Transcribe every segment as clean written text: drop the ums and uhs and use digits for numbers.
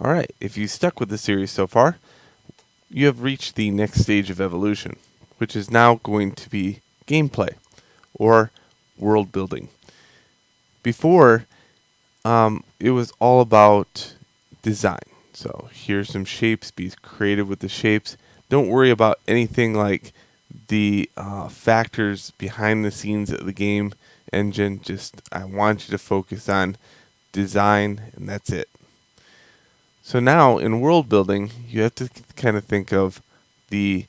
Alright, if you stuck with the series so far, you have reached the next stage of evolution, which is now going to be gameplay, or world building. Before, it was all about design. So here's some shapes, be creative with the shapes. Don't worry about anything like the factors behind the scenes of the game engine. Just, I want you to focus on design, and that's it. So now in world building, you have to kind of think of the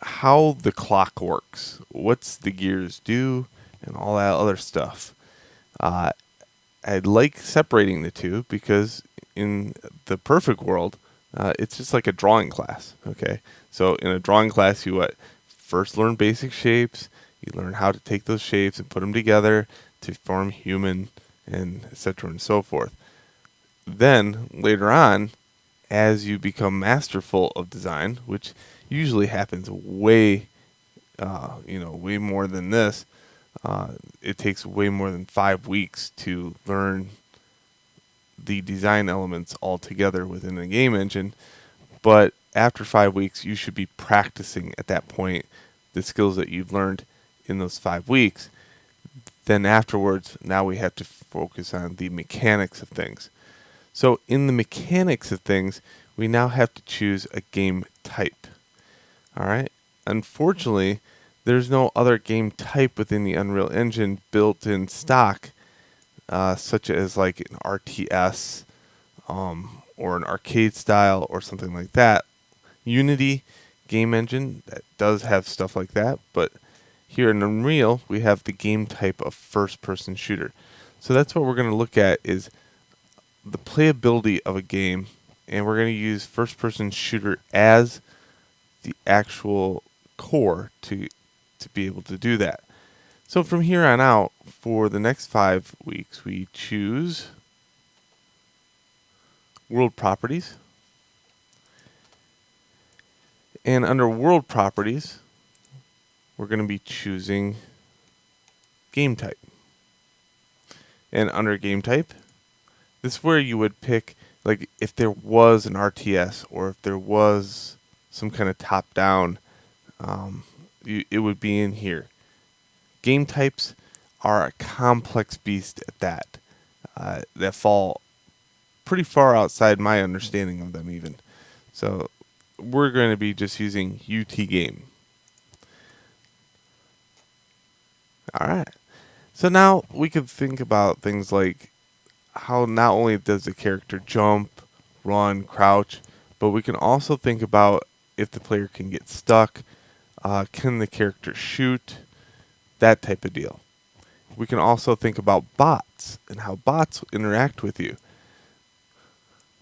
how the clock works, what's the gears do, and all that other stuff. Uh, I like separating the two because in the perfect world, it's just like a drawing class. Okay, so in a drawing class, you first learn basic shapes. You learn how to take those shapes and put them together to form human, and etc. and so forth. Then later on, as you become masterful of design, which usually happens way more than this. It takes way more than 5 weeks to learn the design elements all together within a game engine. But after 5 weeks, you should be practicing at that point the skills that you've learned in those 5 weeks. Then afterwards, now we have to focus on the mechanics of things. So in the mechanics of things, we now have to choose a game type. All right. Unfortunately, there's no other game type within the Unreal Engine built in stock, such as like an RTS or an arcade style or something like that. Unity game engine that does have stuff like that, but here in Unreal we have the game type of first-person shooter. So that's what we're going to look at is the playability of a game, and we're going to use first-person shooter as the actual core to be able to do that. So from here on out, for the next 5 weeks, we choose world properties. And under world properties, we're going to be choosing game type. And under game type, this is where you would pick, like if there was an RTS or if there was some kind of top-down, it would be in here. Game types are a complex beast at that fall pretty far outside my understanding of them even. So we're going to be just using UT game. All right. So now we could think about things like how not only does the character jump, run, crouch, but we can also think about if the player can get stuck, can the character shoot, that type of deal. We can also think about bots and how bots interact with you.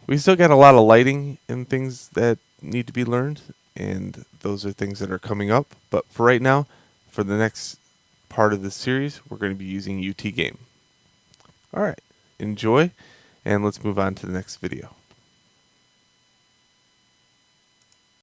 We still got a lot of lighting and things that need to be learned, and those are things that are coming up. But for right now, for the next part of this series, we're going to be using UT game. All right, enjoy, and let's move on to the next video.